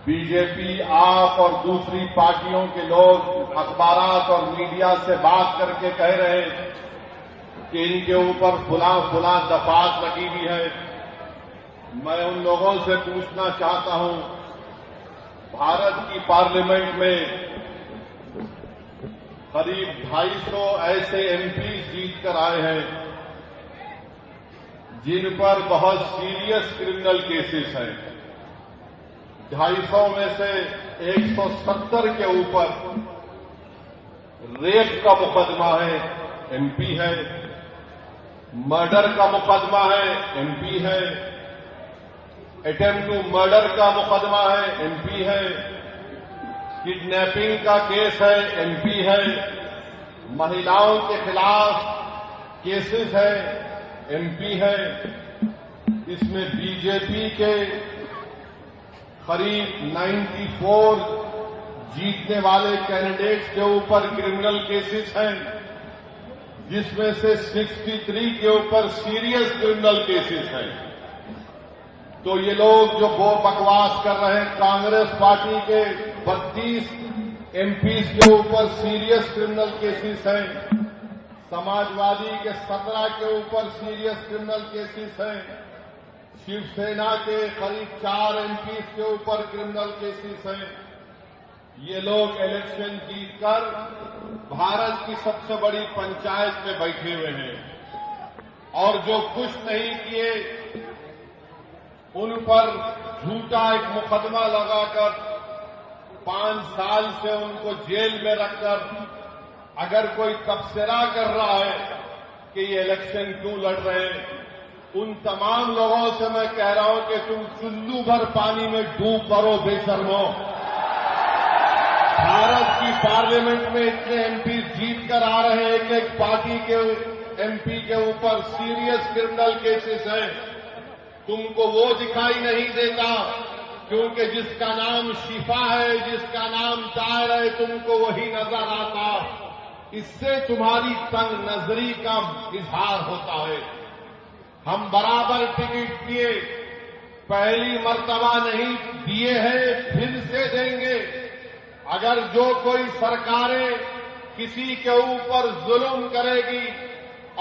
B J پی آپ اور دوسری پارٹیوں کے لوگ اخبارات اور میڈیا سے بات کر کے کہہ رہے ہیں کہ ان کے اوپر فلاں دفعات لگی ہوئی ہے. میں ان لوگوں سے پوچھنا چاہتا ہوں، بھارت کی پارلیمنٹ میں قریب 250 ایسے ایم پی جیت کر آئے ہیں جن پر بہت سیریس کرمنل کیسز ہیں. 250 میں سے 170 کے اوپر ریپ کا مقدمہ ہے، ایم پی ہے. مرڈر کا مقدمہ ہے، ایم پی ہے. اٹیمپٹ ٹو مرڈر کا مقدمہ ہے، ایم پی ہے. کڈنیپنگ کا کیس ہے، ایم پی ہے. مہیلاؤں کے خلاف کیسز ہے، ایم پی ہے. اس میں بی جے پی کے قریب 94 جیتنے والے کینڈیڈیٹس کے اوپر کرمنل کیسز ہیں، جس میں سے 63 کے اوپر سیریس کرمنل کیسز ہیں. تو یہ لوگ جو بکواس کر رہے ہیں، کانگریس پارٹی کے 32 ایم پیز کے اوپر سیریس کرمنل کیسز ہیں، سماجوادی کے 17 کے اوپر سیریس کرمنل کیسز ہیں، شیو سینا کے قریب 4 ایم پیز کے اوپر کرمنل کیسز ہیں. یہ لوگ الیکشن جیت کر بھارت کی سب سے بڑی پنچایت میں بیٹھے ہوئے ہیں، اور جو کچھ نہیں کیے ان پر جھوٹا ایک مقدمہ لگا کر 5 سال سے ان کو جیل میں رکھ کر اگر کوئی تبصرہ کر رہا ہے کہ یہ الیکشن کیوں لڑ رہے ہیں، ان تمام لوگوں سے میں کہہ رہا ہوں کہ تم چلو بھر پانی میں ڈوب مرو بے شرمو. بھارت کی پارلیمنٹ میں اتنے ایم پی جیت کر آ رہے ہیں، ایک پارٹی کے ایم پی کے اوپر سیریس کرمنل کیسز ہیں. تم کو وہ دکھائی نہیں دیتا کیونکہ جس کا نام شفا ہے، جس کا نام طاہر ہے، تم کو وہی نظر آتا. اس سے تمہاری تنگ نظری کا اظہار ہوتا ہے. ہم برابر ٹکٹ دیے، پہلی مرتبہ نہیں دیے ہیں، پھر سے دیں گے. اگر جو کوئی سرکاریں کسی کے اوپر ظلم کرے گی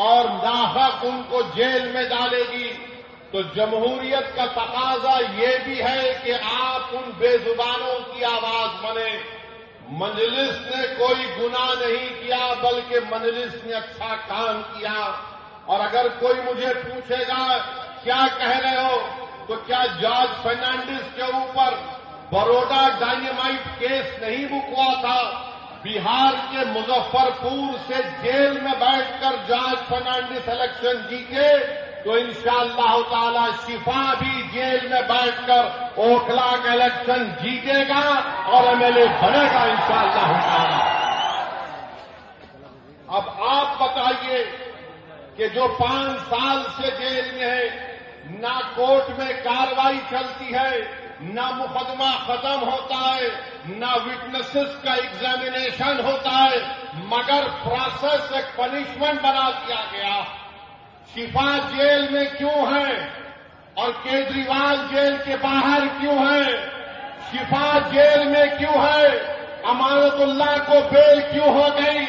اور ناحق ان کو جیل میں ڈالے گی تو جمہوریت کا تقاضا یہ بھی ہے کہ آپ ان بے زبانوں کی آواز بنیں. مجلس نے کوئی گناہ نہیں کیا بلکہ مجلس نے اچھا کام کیا. اور اگر کوئی مجھے پوچھے گا کیا کہہ رہے ہو تو کیا جارج فرنانڈیز کے اوپر بروڈا ڈائنامائٹ کیس نہیں رکوا تھا؟ بہار کے مظفر پور سے جیل میں بیٹھ کر جارج فرنانڈیز الیکشن جیتے تو انشاءاللہ تعالی شفا بھی جیل میں بیٹھ کر اوکھلا کا الیکشن جیتے گا اور ایم ایل اے بنے گا انشاءاللہ تعالی. اب آپ بتائیے کہ جو 5 سال سے جیل میں ہے، نہ کورٹ میں کارروائی چلتی ہے، نہ مقدمہ ختم ہوتا ہے، نہ وٹنسز کا ایگزامینیشن ہوتا ہے، مگر پروسیس ایک پنشمنٹ بنا دیا گیا. شفا جیل میں کیوں ہے اور کیجریوال جیل کے باہر کیوں ہے؟ شفا جیل میں کیوں ہے؟ امانت اللہ کو بیل کیوں ہو گئی؟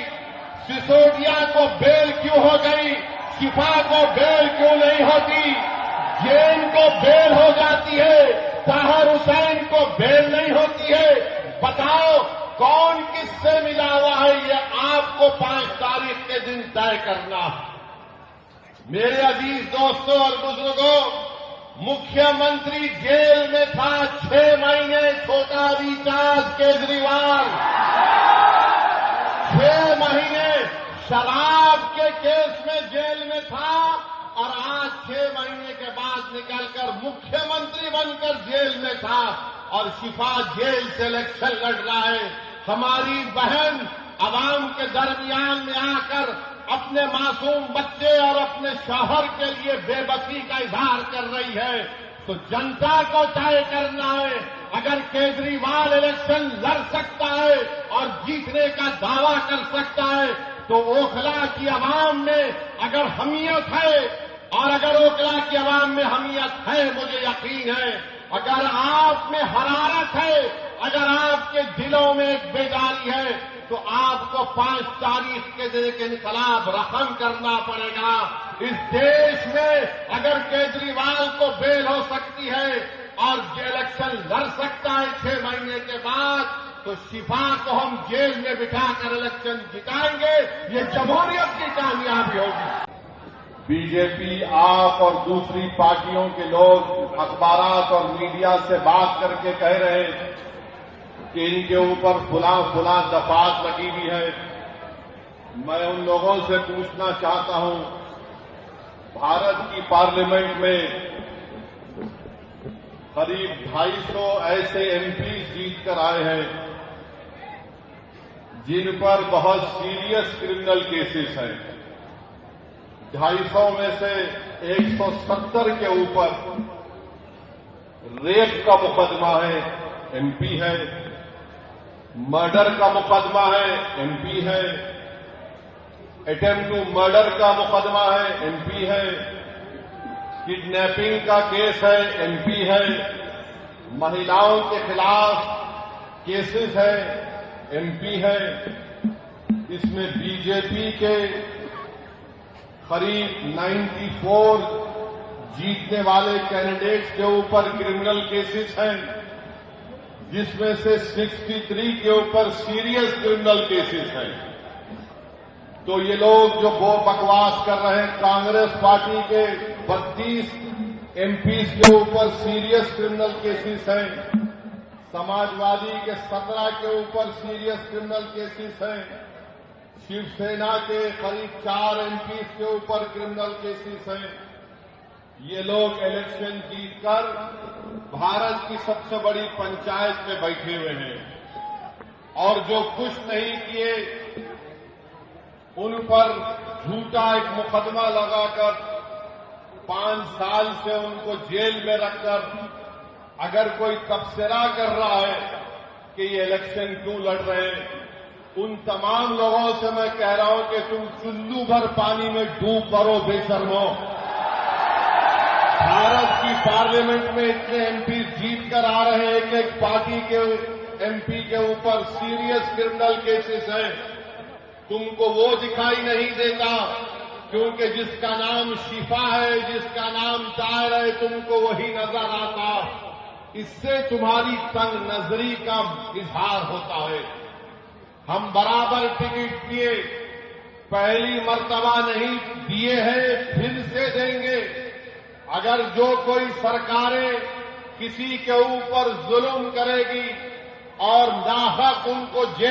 سسودیا کو بیل کیوں ہو گئی؟ شفا کو بیل کیوں نہیں ہوتی؟ جین کو بیل ہو جاتی ہے، طاہر حسین کو بیل نہیں ہوتی ہے. بتاؤ کون کس سے ملا ہوا ہے؟ یہ آپ کو 5 تاریخ کے دن طے کرنا ہے. میرے عزیز دوستوں اور بزرگوں، مکھیہ منتری جیل میں تھا 6 مہینے چھوٹا ریچارڈ کیجریوال. 6 مہینے شراب کے کیس میں جیل میں تھا اور آج 6 مہینے کے بعد نکل کر مکھیہ منتری بن کر جیل میں تھا اور شفا جیل سے الیکشن لڑ رہا ہے. ہماری بہن عوام کے درمیان میں آ کر اپنے معصوم بچے اور اپنے شوہر کے لیے بے بسی کا اظہار کر رہی ہے تو جنتا کو طے کرنا ہے. اگر کیجریوال الیکشن لڑ سکتا ہے اور جیتنے کا دعویٰ کر سکتا ہے تو اوکھلا کی عوام میں اگر حمیت ہے، اور اگر اوکھلا کی عوام میں حمیت ہے، مجھے یقین ہے اگر آپ میں حرارت ہے، اگر آپ کے دلوں میں ایک بیداری ہے تو آپ کو 5 تاریخ کے دن کے انقلاب رقم کرنا پڑے گا۔ اس دیش میں اگر کیجریوال کو بیل ہو سکتی ہے اور الیکشن لڑ سکتا ہے 6 مہینے کے بعد، تو شفا کو ہم جیل میں بٹھا کر الیکشن جتائیں گے۔ یہ جمہوریت کی کامیابی ہوگی۔ بی جے پی آپ اور دوسری پارٹیوں کے لوگ اخبارات اور میڈیا سے بات کر کے کہہ رہے ہیں کہ ان کے اوپر فلاں دفعات لگی ہوئی ہے۔ میں ان لوگوں سے پوچھنا چاہتا ہوں، بھارت کی پارلیمنٹ میں قریب 250 ایسے ایم پی جیت کر آئے ہیں جن پر بہت سیریس کرمنل کیسز ہیں۔ 250 میں سے 170 کے اوپر ریپ کا مقدمہ ہے، ایم پی ہے، مرڈر کا مقدمہ ہے، ایم پی ہے، اٹیمپٹ ٹو مرڈر کا مقدمہ ہے، ایم پی ہے، کڈنیپنگ کا کیس ہے، ایم پی ہے، مہیلاؤں کے خلاف کیسز ہے، ایم پی ہے۔ اس میں بی جے پی کے قریب 94 جیتنے والے کینڈیڈیٹس کے اوپر کرمنل کیسز ہیں، جس میں سے 63 کے اوپر سیریس کرمنل کیسز ہیں۔ تو یہ لوگ جو بکواس کر رہے ہیں، کانگریس پارٹی کے 32 ایم پیز کے اوپر سیریس کرمنل کیسز ہیں، سماجوادی کے 17 کے اوپر سیریس کرمنل کیسز ہیں، شیو سینا کے قریب 4 ایم پیز کے اوپر کرمنل کیسز ہیں۔ یہ لوگ الیکشن جیت کر بھارت کی سب سے بڑی پنچایت میں بیٹھے ہوئے ہیں، اور جو کچھ نہیں کیے ان پر جھوٹا ایک مقدمہ لگا کر 5 سال سے ان کو جیل میں رکھ کر اگر کوئی تبصرہ کر رہا ہے کہ یہ الیکشن کیوں لڑ رہے ہیں، ان تمام لوگوں سے میں کہہ رہا ہوں کہ تم چلو بھر پانی میں ڈوب مرو بے شرمو۔ بھارت کی پارلیمنٹ میں اتنے ایم پی جیت کر آ رہے ہیں کہ ایک پارٹی کے ایم پی کے اوپر سیریس کرمنل کیسز ہیں، تم کو وہ دکھائی نہیں دیتا کیونکہ جس کا نام شفا ہے، جس کا نام طاہر ہے، تم کو وہی نظر آتا۔ اس سے تمہاری تنگ نظری کا اظہار ہوتا ہے۔ ہم برابر ٹکٹ دیے، پہلی مرتبہ نہیں دیے ہیں، پھر سے دیں گے۔ اگر جو کوئی سرکاریں کسی کے اوپر ظلم کرے گی اور ناحق ان کو